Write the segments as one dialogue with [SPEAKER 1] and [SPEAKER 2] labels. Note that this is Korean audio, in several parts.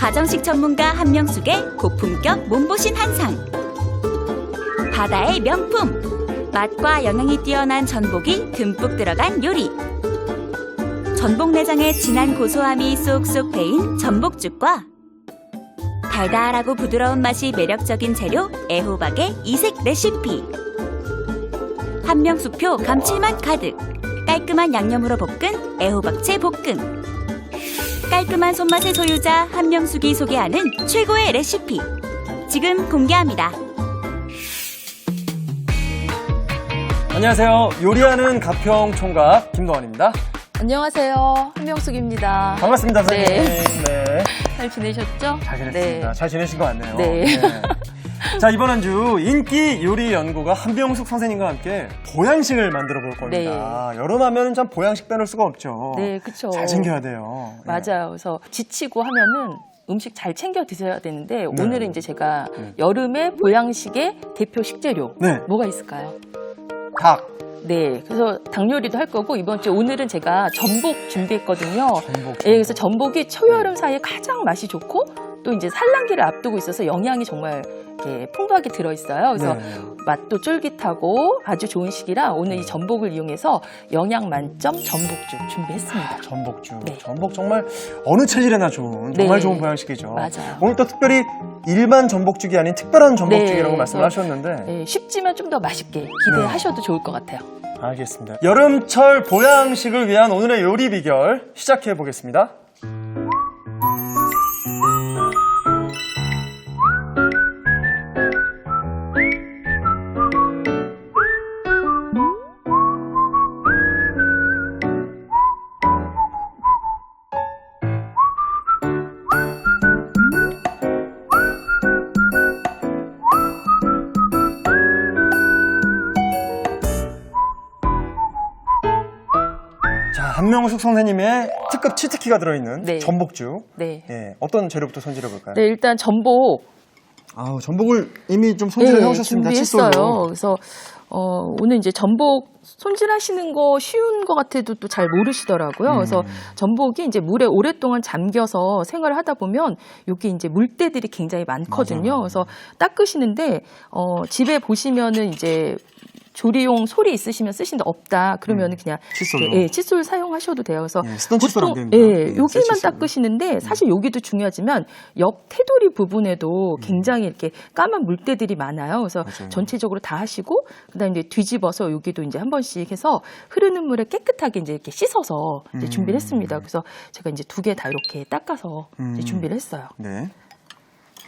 [SPEAKER 1] 가정식 전문가 한명숙의 고품격 몸보신 한상. 바다의 명품, 맛과 영양이 뛰어난 전복이 듬뿍 들어간 요리. 전복 내장의 진한 고소함이 쏙쏙 배인 전복죽과 달달하고 부드러운 맛이 매력적인 재료 애호박의 이색 레시피. 한명숙표 감칠맛 가득, 깔끔한 양념으로 볶은 애호박채 볶음. 깔끔한 손맛의 소유자 한명숙이 소개하는 최고의 레시피. 지금 공개합니다.
[SPEAKER 2] 안녕하세요. 요리하는 가평 총각 김동환입니다.
[SPEAKER 3] 안녕하세요. 한명숙입니다.
[SPEAKER 2] 반갑습니다, 선생님.
[SPEAKER 3] 네.
[SPEAKER 2] 네.
[SPEAKER 3] 잘 지내셨죠?
[SPEAKER 2] 잘 지냈습니다.
[SPEAKER 3] 네.
[SPEAKER 2] 잘 지내신 것 같네요.
[SPEAKER 3] 네.
[SPEAKER 2] 자, 이번 한 주 인기 요리 연구가 한명숙 선생님과 함께 보양식을 만들어 볼 겁니다. 여름하면 참 보양식 빼놓을 수가 없죠.
[SPEAKER 3] 네, 그렇죠.
[SPEAKER 2] 잘 챙겨야 돼요. 네.
[SPEAKER 3] 맞아요. 그래서 지치고 하면은 음식 잘 챙겨 드셔야 되는데
[SPEAKER 2] 네.
[SPEAKER 3] 오늘은 이제 제가 여름의 보양식의 대표 식재료
[SPEAKER 2] 네.
[SPEAKER 3] 뭐가 있을까요?
[SPEAKER 2] 닭.
[SPEAKER 3] 네, 그래서 닭 요리도 할 거고 이번 주 오늘은 제가 전복 준비했거든요.
[SPEAKER 2] 전복.
[SPEAKER 3] 네, 그래서 전복이 초여름 사이에 가장 맛이 좋고 또 이제 산란기를 앞두고 있어서 영양이 정말 이렇게 풍부하게 들어있어요. 그래서
[SPEAKER 2] 네.
[SPEAKER 3] 맛도 쫄깃하고 아주 좋은 시기라 오늘 이 전복을 이용해서 영양 만점 전복죽 준비했습니다.
[SPEAKER 2] 전복죽.
[SPEAKER 3] 네.
[SPEAKER 2] 전복 정말 어느 체질에나 좋은 정말
[SPEAKER 3] 네.
[SPEAKER 2] 좋은 보양식이죠.
[SPEAKER 3] 맞아요.
[SPEAKER 2] 오늘 또 특별히 일반 전복죽이 아닌 특별한 전복죽이라고
[SPEAKER 3] 네.
[SPEAKER 2] 말씀을 하셨는데
[SPEAKER 3] 네, 쉽지만 좀 더 맛있게 기대하셔도 좋을 것 같아요.
[SPEAKER 2] 알겠습니다. 여름철 보양식을 위한 오늘의 요리 비결 시작해 보겠습니다. 자, 한명숙 선생님의 특급 치트키가 들어있는
[SPEAKER 3] 네.
[SPEAKER 2] 전복죽.
[SPEAKER 3] 네.
[SPEAKER 2] 예, 어떤 재료부터 손질해 볼까요?
[SPEAKER 3] 네, 일단 전복
[SPEAKER 2] 아우, 전복을 이미 좀 손질해 오셨습니다.
[SPEAKER 3] 준비했어요.
[SPEAKER 2] 칫솔로.
[SPEAKER 3] 그래서 오늘 이제 전복 손질하시는 거 쉬운 것 같아도 또 잘 모르시더라고요. 그래서 전복이 이제 물에 오랫동안 잠겨서 생활을 하다 보면 여기 이제 물때들이 굉장히 많거든요.
[SPEAKER 2] 맞아요.
[SPEAKER 3] 그래서 닦으시는데 집에 보시면은 이제 조리용 솔이 있으시면 쓰신다, 없다 그러면은 그냥
[SPEAKER 2] 칫솔로.
[SPEAKER 3] 이렇게, 예, 칫솔 사용하셔도 돼요. 그래서
[SPEAKER 2] 예, 쓰던 칫솔 안
[SPEAKER 3] 보통
[SPEAKER 2] 됩니다.
[SPEAKER 3] 예,
[SPEAKER 2] 예, 새
[SPEAKER 3] 여기만
[SPEAKER 2] 칫솔로.
[SPEAKER 3] 닦으시는데 사실 여기도 중요하지만 옆 테두리 부분에도 굉장히 이렇게 까만 물때들이 많아요. 그래서
[SPEAKER 2] 맞아요.
[SPEAKER 3] 전체적으로 다 하시고 그다음에 이제 뒤집어서 여기도 이제 한 번씩 해서 흐르는 물에 깨끗하게 이제 이렇게 씻어서 이제 준비를 했습니다. 그래서 제가 이제 두 개 다 이렇게 닦아서 이제 준비를 했어요.
[SPEAKER 2] 네.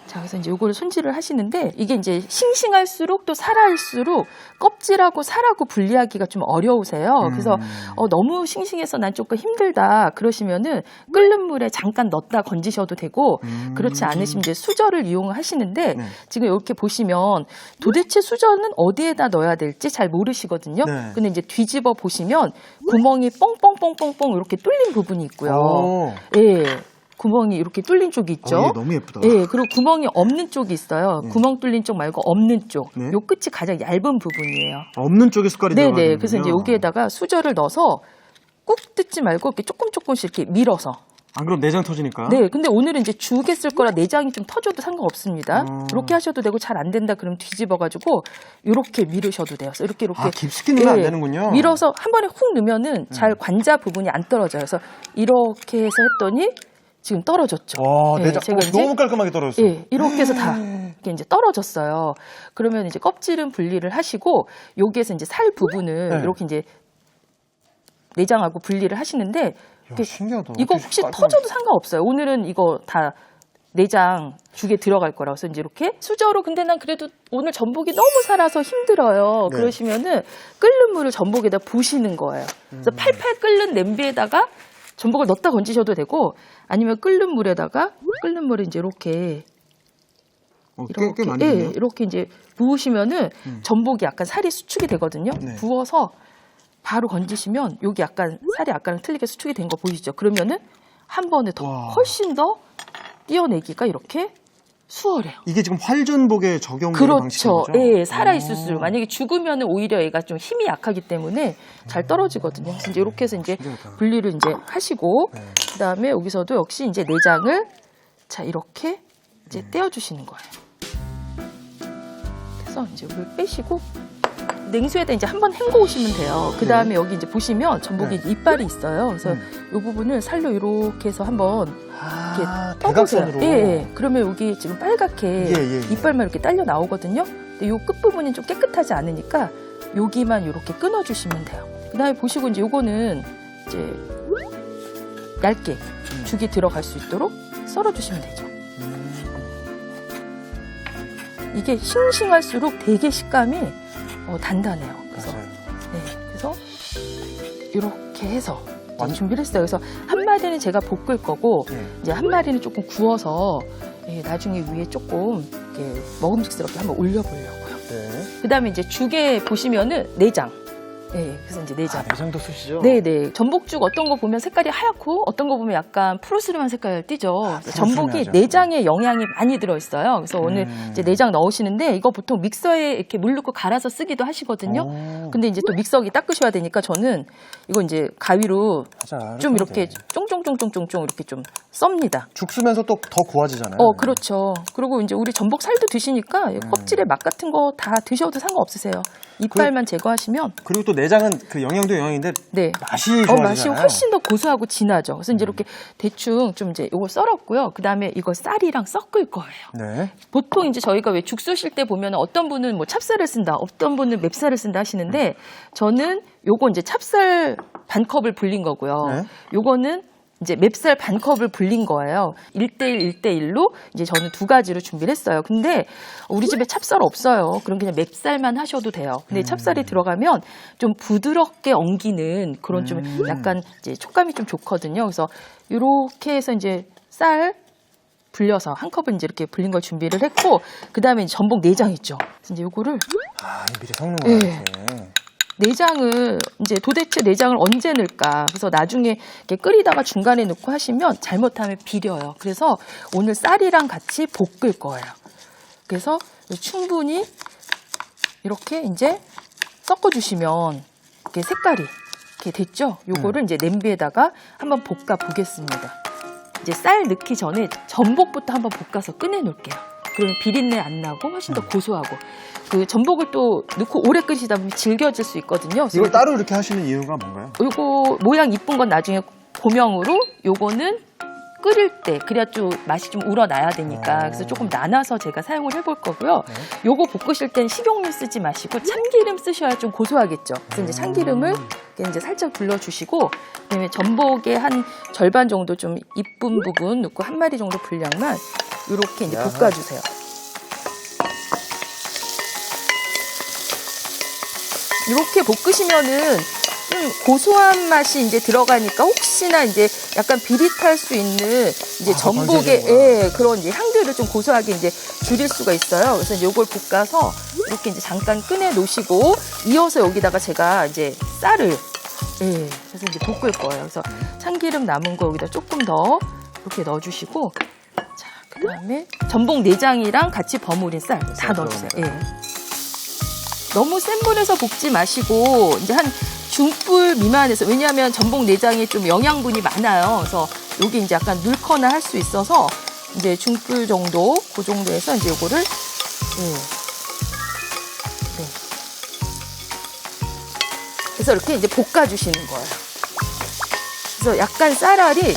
[SPEAKER 3] 자, 그래서 이제 요거를 손질을 하시는데 이게 이제 싱싱할수록 또 살아있을수록 껍질하고 살하고 분리하기가 좀 어려우세요. 그래서 너무 싱싱해서 난 조금 힘들다 그러시면은 끓는 물에 잠깐 넣었다 건지셔도 되고 그렇지 않으시면 이제 수저를 이용하시는데
[SPEAKER 2] 네.
[SPEAKER 3] 지금 이렇게 보시면 도대체 수저는 어디에다 넣어야 될지 잘 모르시거든요.
[SPEAKER 2] 네.
[SPEAKER 3] 근데 이제 뒤집어 보시면 구멍이 뻥뻥뻥뻥뻥 이렇게 뚫린 부분이 있고요.
[SPEAKER 2] 오.
[SPEAKER 3] 예. 구멍이 이렇게 뚫린 쪽이 있죠.
[SPEAKER 2] 예, 너무 예쁘다.
[SPEAKER 3] 예, 그리고 구멍이 없는 쪽이 있어요. 구멍 뚫린 쪽 말고 없는 쪽.
[SPEAKER 2] 네.
[SPEAKER 3] 요 끝이 가장 얇은 부분이에요.
[SPEAKER 2] 없는 쪽에 숟갈이 들어가는
[SPEAKER 3] 네네. 그래서 이제 여기에다가 수저를 넣어서 꾹 뜯지 말고 이렇게 조금씩 이렇게 밀어서.
[SPEAKER 2] 안 그럼 내장 터지니까.
[SPEAKER 3] 네. 근데 오늘은 이제 죽에 쓸 거라 내장이 좀 터져도 상관없습니다. 이렇게 하셔도 되고 잘 안 된다 그러면 뒤집어가지고 이렇게 밀으셔도 돼요. 그래서 이렇게
[SPEAKER 2] 아, 깊숙이 넣으면 안 되는군요.
[SPEAKER 3] 밀어서 한 번에 훅 넣으면은 잘 관자 부분이 안 떨어져요. 그래서 이렇게 해서 했더니 지금 떨어졌죠.
[SPEAKER 2] 와,
[SPEAKER 3] 예,
[SPEAKER 2] 내장
[SPEAKER 3] 제가 이제
[SPEAKER 2] 너무 깔끔하게 떨어졌어요.
[SPEAKER 3] 예, 이렇게 해서 다 이렇게 이제 떨어졌어요. 그러면 이제 껍질은 분리를 하시고 여기에서 이제 살 부분을
[SPEAKER 2] 네.
[SPEAKER 3] 이렇게 이제 내장하고 분리를 하시는데 이렇게
[SPEAKER 2] 신기하다.
[SPEAKER 3] 이거
[SPEAKER 2] 어떻게
[SPEAKER 3] 혹시
[SPEAKER 2] 깔끔하게.
[SPEAKER 3] 터져도 상관없어요. 오늘은 이거 다 내장 죽에 들어갈 거라고. 그래서 이제 이렇게 수저로 근데 난 그래도 오늘 전복이 너무 살아서 힘들어요.
[SPEAKER 2] 네.
[SPEAKER 3] 그러시면은 끓는 물을 전복에다 부으시는 거예요. 그래서 팔팔 끓는 냄비에다가 전복을 넣었다 건지셔도 되고 아니면 끓는 물에다가 끓는 물을 이제 이렇게
[SPEAKER 2] 꽤 많이
[SPEAKER 3] 예,
[SPEAKER 2] 되네요.
[SPEAKER 3] 이렇게 이제 부으시면은 전복이 약간 살이 수축이 되거든요.
[SPEAKER 2] 네.
[SPEAKER 3] 부어서 바로 건지시면 여기 약간 살이 아까랑 틀리게 수축이 된 거 보이시죠? 그러면은 한 번에 더
[SPEAKER 2] 와.
[SPEAKER 3] 훨씬 더 띄어내기가 이렇게 수월해요.
[SPEAKER 2] 이게 지금 활전복에 적용되는
[SPEAKER 3] 그렇죠.
[SPEAKER 2] 방식인 거죠?
[SPEAKER 3] 예, 살아있을수록. 만약에 죽으면 오히려 얘가 좀 힘이 약하기 때문에 잘 떨어지거든요. 그래서 이제 이렇게 해서 이제
[SPEAKER 2] 신기하다.
[SPEAKER 3] 분리를 이제 하시고,
[SPEAKER 2] 네.
[SPEAKER 3] 그 다음에 여기서도 역시 이제 내장을 자, 이렇게 이제 떼어주시는 거예요. 그래서 이제 물을 빼시고 냉수에다 이제 한번 헹궈 오시면 돼요. 그 다음에 여기 이제 보시면 전복이 이빨이 있어요. 그래서 이 부분을 살로 이렇게 해서 한번 이렇게 떠보세요.
[SPEAKER 2] 대각선으로.
[SPEAKER 3] 예. 그러면 여기 지금 빨갛게 이빨만 이렇게 딸려 나오거든요. 근데 이 끝부분이 좀 깨끗하지 않으니까 여기만 이렇게 끊어주시면 돼요. 그 다음에 보시고 이제 요거는 이제 얇게 죽이 들어갈 수 있도록 썰어주시면 되죠. 이게 싱싱할수록 되게 식감이 단단해요. 그래서 그래서 이렇게 해서 준비를 했어요. 그래서 한 마리는 제가 볶을 거고 이제 한 마리는 조금 구워서 나중에 위에 조금 이렇게 먹음직스럽게 한번 올려보려고요. 그다음에 이제 죽에 보시면은 내장. 그래서 이제 내장.
[SPEAKER 2] 내장도 쓰시죠?
[SPEAKER 3] 네네. 전복죽 어떤 거 보면 색깔이 하얗고 어떤 거 보면 약간 푸르스름한 색깔 띠죠. 전복이 내장에 영양이 많이 들어있어요. 그래서 오늘 이제 내장 넣으시는데 이거 보통 믹서에 이렇게 물 넣고 갈아서 쓰기도 하시거든요. 근데 이제 또 믹서기 닦으셔야 되니까 저는 이거 이제 가위로 좀 이렇게 쫑쫑쫑쫑쫑쫑 이렇게 좀 썹니다.
[SPEAKER 2] 죽 쓰면서 또 더 고와지잖아요.
[SPEAKER 3] 그렇죠. 그리고 이제 우리 전복 살도 드시니까 껍질에 맛 같은 거 다 드셔도 상관없으세요. 이빨만 제거하시면. 그리고
[SPEAKER 2] 또 내장은 그 영양도 영양인데 맛이 좋아지잖아요.
[SPEAKER 3] 맛이 훨씬 더 고소하고 진하죠. 그래서 이제 이렇게 대충 좀 이제 이걸 썰었고요. 그 다음에 이걸 쌀이랑 섞을 거예요. 보통 이제 저희가 왜 죽 쓰실 때 보면 어떤 분은 뭐 찹쌀을 쓴다, 어떤 분은 맵쌀을 쓴다 하시는데 저는 요거 이제 찹쌀 반컵을 불린 거고요. 요거는 이제 맵쌀 반컵을 불린 거예요. 1대1, 1대1로 이제 저는 두 가지로 준비를 했어요. 근데 우리 집에 찹쌀 없어요. 그럼 그냥 맵쌀만 하셔도 돼요. 근데 찹쌀이 들어가면 좀 부드럽게 엉기는 그런 좀 약간 이제 촉감이 좀 좋거든요. 그래서 이렇게 해서 이제 쌀 불려서 한 컵은 이제 이렇게 불린 걸 준비를 했고, 그 다음에 전복 내장 있죠. 그래서 이제 요거를
[SPEAKER 2] 미리 섞는 거예요.
[SPEAKER 3] 내장을 이제 도대체 내장을 언제 넣을까? 그래서 나중에 이렇게 끓이다가 중간에 넣고 하시면 잘못하면 비려요. 그래서 오늘 쌀이랑 같이 볶을 거예요. 그래서 충분히 이렇게 이제 섞어주시면 이렇게 색깔이 이렇게 됐죠? 요거를 이제 냄비에다가 한번 볶아 보겠습니다. 이제 쌀 넣기 전에 전복부터 한번 볶아서 꺼내 놓을게요. 그러면 비린내 안 나고 훨씬 더 고소하고. 그 전복을 또 넣고 오래 끓이시다 보면 질겨질 수 있거든요.
[SPEAKER 2] 이걸 따로 이렇게 하시는 이유가 뭔가요?
[SPEAKER 3] 요거 모양 이쁜 건 나중에 고명으로, 요거는 끓일 때 그래야 좀 맛이 좀 우러나야 되니까 그래서 조금 나눠서 제가 사용을 해볼 거고요. 요거 볶으실 땐 식용유 쓰지 마시고 참기름 쓰셔야 좀 고소하겠죠. 그래서 이제 참기름을 이제 살짝 둘러주시고, 그다음에 전복의 한 절반 정도 좀 이쁜 부분 넣고 한 마리 정도 분량만 이렇게 이제 볶아주세요. 이렇게 볶으시면은 좀 고소한 맛이 이제 들어가니까 혹시나 이제 약간 비릿할 수 있는 이제 전복의 그런 이제 향들을 좀 고소하게 이제 줄일 수가 있어요. 그래서 이제 요걸 볶아서 이렇게 이제 잠깐 꺼내 놓으시고, 이어서 여기다가 제가 이제 쌀을 그래서 이제 볶을 거예요. 그래서 참기름 남은 거 여기다 조금 더 이렇게 넣어주시고, 자, 그다음에 전복 내장이랑 같이 버무린 쌀 다 넣어주세요. 너무 센 불에서 볶지 마시고 이제 한 중불 미만에서, 왜냐하면 전복 내장에 좀 영양분이 많아요. 그래서 여기 이제 약간 눌거나 할 수 있어서 이제 중불 정도, 그 정도에서 이제 요거를 그래서 이렇게 이제 볶아주시는 거예요. 그래서 약간 쌀알이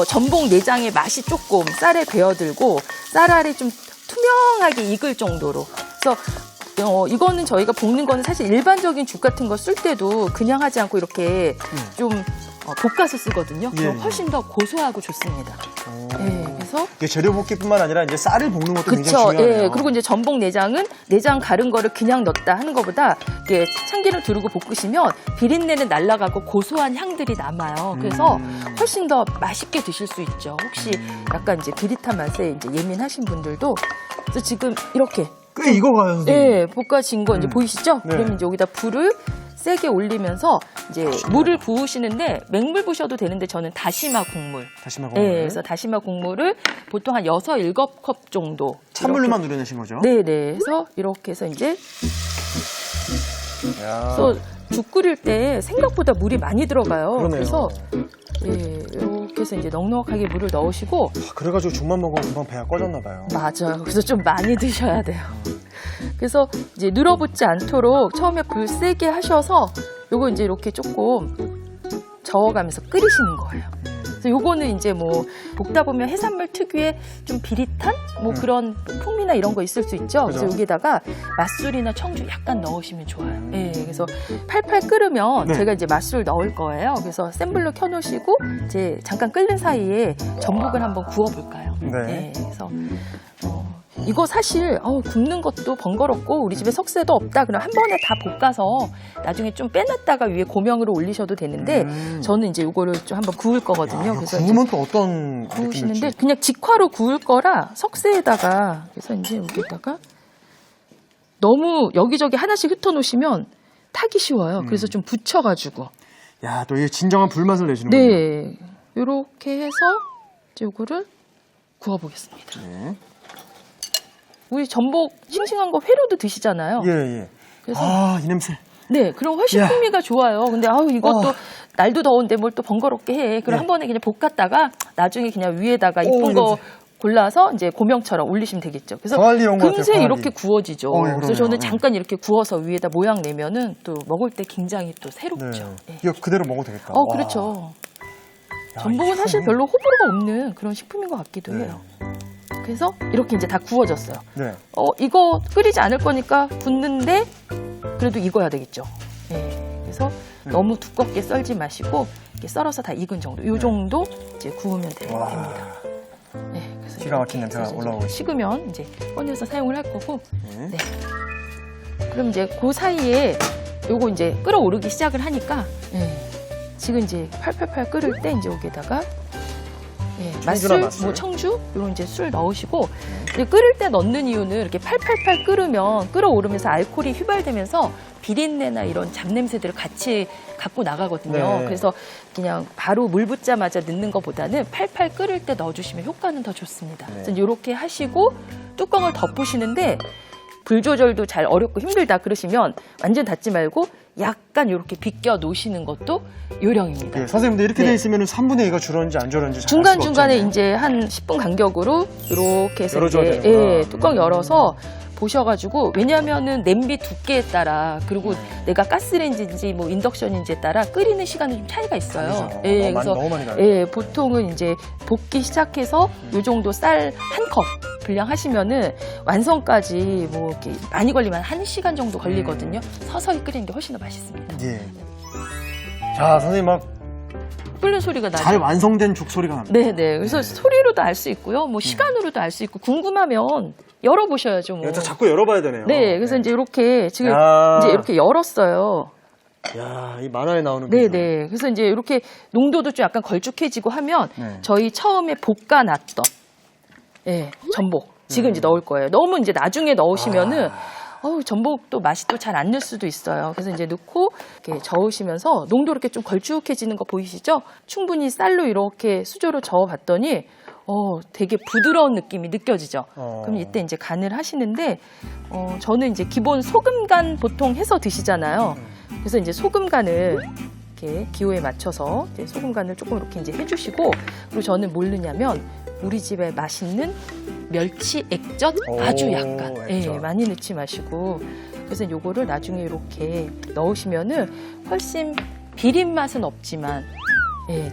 [SPEAKER 3] 전복 내장의 맛이 조금 쌀에 배어들고 쌀알이 좀 투명하게 익을 정도로. 그래서 이거는 저희가 볶는 거는 사실 일반적인 죽 같은 거 쓸 때도 그냥 하지 않고 이렇게 좀 볶아서 쓰거든요. 그럼 훨씬 더 고소하고 좋습니다. 그래서
[SPEAKER 2] 이게 재료 볶기뿐만 아니라 이제 쌀을 볶는 것도 굉장히 중요해요.
[SPEAKER 3] 그리고 이제 전복 내장은 내장 가른 거를 그냥 넣었다 하는 것보다 이게 참기름 두르고 볶으시면 비린내는 날아가고 고소한 향들이 남아요. 그래서 훨씬 더 맛있게 드실 수 있죠. 혹시 약간 이제 비릿한 맛에 이제 예민하신 분들도. 그래서 지금 이렇게
[SPEAKER 2] 꽤 익어가요.
[SPEAKER 3] 볶아진 거 이제 보이시죠? 그러면 이제 여기다 불을 세게 올리면서 이제 물을 부으시는데 맹물 부셔도 되는데 저는 다시마 국물. 그래서 다시마 국물을 보통 한 6, 7컵 정도.
[SPEAKER 2] 찬물로만 우려내신 거죠?
[SPEAKER 3] 그래서 이렇게 해서 이제 그래서 죽 끓일 때 생각보다 물이 많이 들어가요. 그래서 이렇게 이렇게 해서 이제 넉넉하게 물을 넣으시고
[SPEAKER 2] 그래가지고 죽만 먹으면 금방 배가 꺼졌나 봐요.
[SPEAKER 3] 맞아요. 그래서 좀 많이 드셔야 돼요. 그래서 이제 늘어붙지 않도록 처음에 불 세게 하셔서 요거 이제 이렇게 조금 저어가면서 끓이시는 거예요. 그래서 요거는 이제 뭐 볶다 보면 해산물 특유의 좀 비릿한 뭐 그런 풍미나 이런 거 있을 수 있죠. 그래서
[SPEAKER 2] 그죠.
[SPEAKER 3] 여기다가 맛술이나 청주 약간 넣으시면 좋아요. 예, 그래서 팔팔 끓으면
[SPEAKER 2] 네.
[SPEAKER 3] 제가 이제 맛술 넣을 거예요. 그래서 센 불로 켜놓으시고 이제 잠깐 끓는 사이에 전복을 한번 구워볼까요?
[SPEAKER 2] 네.
[SPEAKER 3] 예, 그래서 이거 사실 굽는 것도 번거롭고 우리 집에 석쇠도 없다 그럼 한 번에 다 볶아서 나중에 좀 빼놨다가 위에 고명으로 올리셔도 되는데 저는 이제 이거를 좀 한번 구울 거거든요. 그래서
[SPEAKER 2] 구우면 또 어떤
[SPEAKER 3] 구우시는데
[SPEAKER 2] 느낌일지.
[SPEAKER 3] 그냥 직화로 구울 거라 석쇠에다가 그래서 이제 여기다가 너무 여기저기 하나씩 흩어 놓으시면 타기 쉬워요. 그래서 좀 붙여가지고
[SPEAKER 2] 야, 또 이게 진정한 불맛을 내시는군요.
[SPEAKER 3] 네 이렇게 해서 이제 이거를 구워보겠습니다.
[SPEAKER 2] 네.
[SPEAKER 3] 우리 전복 싱싱한 거 회로도 드시잖아요.
[SPEAKER 2] 예, 예.
[SPEAKER 3] 그래서
[SPEAKER 2] 아, 이 냄새.
[SPEAKER 3] 네, 그럼 훨씬
[SPEAKER 2] 야.
[SPEAKER 3] 풍미가 좋아요. 근데 이것도 날도 더운데 뭘 또 번거롭게 해. 그럼
[SPEAKER 2] 네.
[SPEAKER 3] 한 번에 그냥 볶았다가 나중에 그냥 위에다가 이쁜
[SPEAKER 2] 이
[SPEAKER 3] 거
[SPEAKER 2] 냄새.
[SPEAKER 3] 골라서 이제 고명처럼 올리시면 되겠죠. 그래서
[SPEAKER 2] 광안리 온 것 같아요,
[SPEAKER 3] 금세
[SPEAKER 2] 광안리.
[SPEAKER 3] 이렇게 구워지죠.
[SPEAKER 2] 예,
[SPEAKER 3] 그래서
[SPEAKER 2] 그러네요.
[SPEAKER 3] 저는
[SPEAKER 2] 예.
[SPEAKER 3] 잠깐 이렇게 구워서 위에다 모양 내면은 또 먹을 때 굉장히 또 새롭죠.
[SPEAKER 2] 네.
[SPEAKER 3] 예.
[SPEAKER 2] 이거 그대로 먹어도 되겠다. 와.
[SPEAKER 3] 그렇죠.
[SPEAKER 2] 야,
[SPEAKER 3] 전복은
[SPEAKER 2] 이
[SPEAKER 3] 사실
[SPEAKER 2] 식감이-
[SPEAKER 3] 별로 호불호가 없는 그런 식품인 것 같기도
[SPEAKER 2] 네.
[SPEAKER 3] 해요. 그래서 이렇게 이제 다 구워졌어요.
[SPEAKER 2] 네.
[SPEAKER 3] 이거 끓이지 않을 거니까 붓는데 그래도 익어야 되겠죠. 예, 그래서 너무 두껍게 썰지 마시고 이렇게 썰어서 다 익은 정도. 이 정도 이제 구우면
[SPEAKER 2] 와.
[SPEAKER 3] 됩니다. 네, 그래서
[SPEAKER 2] 기가 막힌
[SPEAKER 3] 이렇게
[SPEAKER 2] 냄새가
[SPEAKER 3] 해서 이제
[SPEAKER 2] 올라오고 있어요.
[SPEAKER 3] 식으면 이제 꺼내서 사용을 할 거고.
[SPEAKER 2] 네.
[SPEAKER 3] 네. 그럼 이제 그 사이에 요거 이제 끓어오르기 시작을 하니까 지금 이제 팔팔팔 끓을 때 이제 여기다가 맛술,
[SPEAKER 2] 맛술.
[SPEAKER 3] 뭐 청주 이런 이제 술 넣으시고 이제 끓을 때 넣는 이유는 이렇게 팔팔팔 끓으면 끓어오르면서 알코올이 휘발되면서 비린내나 이런 잡냄새들을 같이 갖고 나가거든요.
[SPEAKER 2] 네.
[SPEAKER 3] 그래서 그냥 바로 물 붓자마자 넣는 것보다는 팔팔 끓을 때 넣어주시면 효과는 더 좋습니다.
[SPEAKER 2] 네.
[SPEAKER 3] 그래서 이렇게 하시고 뚜껑을 덮으시는데 불 조절도 잘 어렵고 힘들다 그러시면 완전 닫지 말고 약간 이렇게 비껴 놓으시는 것도 요령입니다.
[SPEAKER 2] 예, 선생님도 이렇게
[SPEAKER 3] 네.
[SPEAKER 2] 돼 있으면 3분의 2가 줄었는지 안 줄었는지 잘
[SPEAKER 3] 중간
[SPEAKER 2] 알 수가
[SPEAKER 3] 중간에
[SPEAKER 2] 없잖아요.
[SPEAKER 3] 이제 한 10분 간격으로 이렇게 해서
[SPEAKER 2] 열어줘야
[SPEAKER 3] 이제
[SPEAKER 2] 되는구나.
[SPEAKER 3] 뚜껑 열어서 보셔가지고 왜냐하면은 냄비 두께에 따라 그리고 내가 가스레인지인지 뭐 인덕션인지에 따라 끓이는 시간은 좀 차이가 있어요.
[SPEAKER 2] 아니죠.
[SPEAKER 3] 그래서
[SPEAKER 2] 너무 많이 가요.
[SPEAKER 3] 보통은 이제 볶기 시작해서 요 정도 쌀 한 컵 분량하시면은 완성까지 뭐 이렇게 많이 걸리면 1시간 정도 걸리거든요. 서서히 끓이는 게 훨씬 더 맛있습니다.
[SPEAKER 2] 예. 자, 선생님 막
[SPEAKER 3] 끓는 소리가 나죠.
[SPEAKER 2] 잘 완성된 죽 소리가 납니다.
[SPEAKER 3] 네네. 그래서 소리로도 알 수 있고요. 뭐 시간으로도 알 수 있고 궁금하면 열어보셔야죠. 뭐.
[SPEAKER 2] 이거 자꾸 열어봐야 되네요.
[SPEAKER 3] 네. 그래서 이제 이렇게 지금
[SPEAKER 2] 야.
[SPEAKER 3] 이제 이렇게 열었어요.
[SPEAKER 2] 야, 이 만화에 나오는
[SPEAKER 3] 네네. 그래서 이제 이렇게 농도도 좀 약간 걸쭉해지고 하면
[SPEAKER 2] 네.
[SPEAKER 3] 저희 처음에 볶아놨던 전복 지금 이제 넣을 거예요. 너무 이제 나중에 넣으시면은 전복도 맛이 또 잘 안 날 수도 있어요. 그래서 이제 넣고 이렇게 저으시면서 농도 이렇게 좀 걸쭉해지는 거 보이시죠? 충분히 쌀로 이렇게 수저로 저어봤더니 되게 부드러운 느낌이 느껴지죠. 그럼 이때 이제 간을 하시는데 저는 이제 기본 소금 간 보통 해서 드시잖아요. 그래서 이제 소금 간을 이렇게 기호에 맞춰서 이제 소금 간을 조금 이렇게 이제 해주시고 그리고 저는 뭘 넣냐면 우리 집에 맛있는 멸치 액젓 아주 약간
[SPEAKER 2] 액젓.
[SPEAKER 3] 많이 넣지 마시고 그래서 요거를 나중에 이렇게 넣으시면은 훨씬 비린 맛은 없지만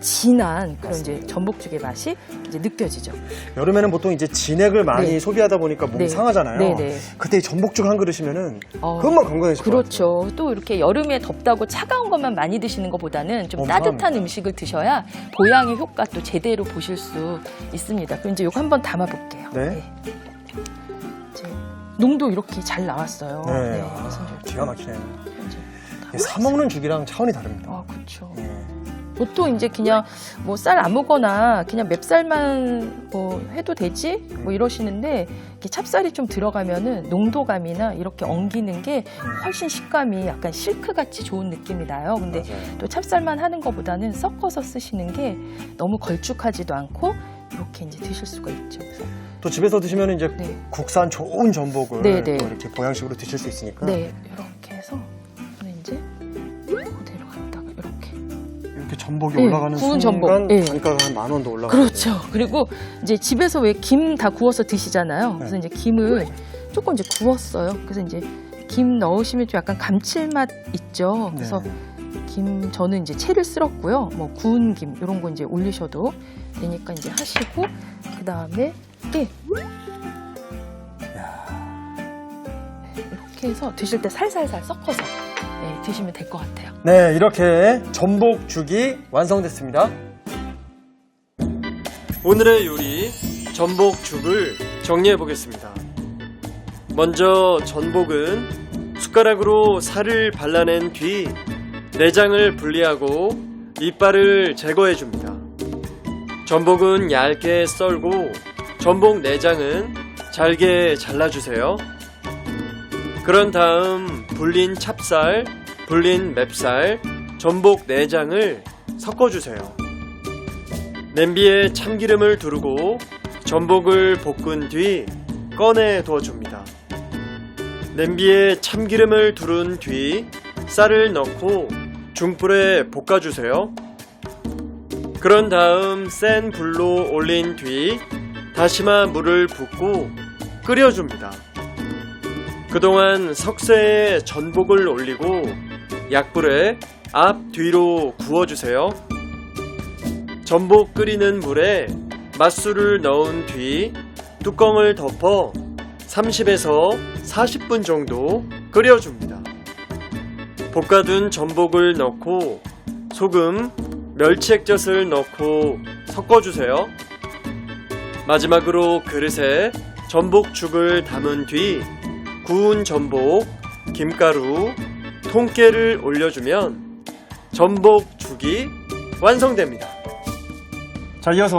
[SPEAKER 3] 진한 그런 이제 전복죽의 맛이 이제 느껴지죠.
[SPEAKER 2] 여름에는 보통 이제 진액을 많이
[SPEAKER 3] 네.
[SPEAKER 2] 소비하다 보니까 몸이
[SPEAKER 3] 네.
[SPEAKER 2] 상하잖아요.
[SPEAKER 3] 네네.
[SPEAKER 2] 그때 이 전복죽 한 그릇이면은 그것만 건강해질 것 같아요.
[SPEAKER 3] 그렇죠. 또 이렇게 여름에 덥다고 차가운 것만 많이 드시는 것보다는 좀
[SPEAKER 2] 건강합니다.
[SPEAKER 3] 따뜻한 음식을 드셔야 보양의 효과 또 제대로 보실 수 있습니다. 그럼 이제 이거 한번 담아볼게요.
[SPEAKER 2] 네.
[SPEAKER 3] 이제 농도 이렇게 잘 나왔어요.
[SPEAKER 2] 네.
[SPEAKER 3] 그래서 이제
[SPEAKER 2] 기가 막히네요.
[SPEAKER 3] 이제
[SPEAKER 2] 예, 사 먹는 죽이랑 차원이 다릅니다.
[SPEAKER 3] 그렇죠.
[SPEAKER 2] 예.
[SPEAKER 3] 보통 이제 그냥 뭐 쌀 아무거나 그냥 맵쌀만 뭐 해도 되지 뭐 이러시는데 이렇게 찹쌀이 좀 들어가면은 농도감이나 이렇게 엉기는 게 훨씬 식감이 약간 실크 같이 좋은 느낌이 나요. 근데
[SPEAKER 2] 맞아요.
[SPEAKER 3] 또 찹쌀만 하는 것보다는 섞어서 쓰시는 게 너무 걸쭉하지도 않고 이렇게 이제 드실 수가 있죠. 그래서
[SPEAKER 2] 또 집에서 드시면 이제
[SPEAKER 3] 네.
[SPEAKER 2] 국산 좋은 전복을
[SPEAKER 3] 네, 네.
[SPEAKER 2] 또 이렇게 보양식으로 드실 수 있으니까
[SPEAKER 3] 네 이렇게 해서 저는 이제 그대로 갖다가 이렇게
[SPEAKER 2] 이렇게 전복이
[SPEAKER 3] 네,
[SPEAKER 2] 올라가는
[SPEAKER 3] 구운
[SPEAKER 2] 순간
[SPEAKER 3] 전복. 네.
[SPEAKER 2] 단가가 한 10,000원도 올라가요.
[SPEAKER 3] 그렇죠. 그리고 이제 집에서 왜 김 다 구워서 드시잖아요. 그래서 이제 김을 조금 이제 구웠어요. 그래서 이제 김 넣으시면 좀 약간 감칠맛 있죠. 그래서
[SPEAKER 2] 네.
[SPEAKER 3] 김 저는 이제 채를 쓸었고요. 뭐 구운 김 이런 거 이제 올리셔도 되니까 이제 하시고 그 다음에 이렇게 해서 드실 때 살살살 섞어서 드시면 될 것 같아요.
[SPEAKER 2] 네, 이렇게 전복죽이 완성됐습니다. 오늘의 요리 전복죽을 정리해 보겠습니다. 먼저 전복은 숟가락으로 살을 발라낸 뒤 내장을 분리하고 이빨을 제거해 줍니다. 전복은 얇게 썰고 전복 내장은 잘게 잘라주세요. 그런 다음 불린 찹쌀, 불린 맵쌀, 전복 내장을 섞어주세요. 냄비에 참기름을 두르고 전복을 볶은 뒤 꺼내 두어줍니다. 냄비에 참기름을 두른 뒤 쌀을 넣고 중불에 볶아주세요. 그런 다음 센 불로 올린 뒤 다시마 물을 붓고 끓여줍니다. 그동안 석쇠에 전복을 올리고 약불에 앞 뒤로 구워주세요. 전복 끓이는 물에 맛술을 넣은 뒤 뚜껑을 덮어 30에서 40분 정도 끓여줍니다. 볶아둔 전복을 넣고 소금, 멸치액젓을 넣고 섞어주세요. 마지막으로 그릇에 전복죽을 담은 뒤 구운 전복, 김가루, 통깨를 올려주면 전복죽이 완성됩니다. 자, 이어서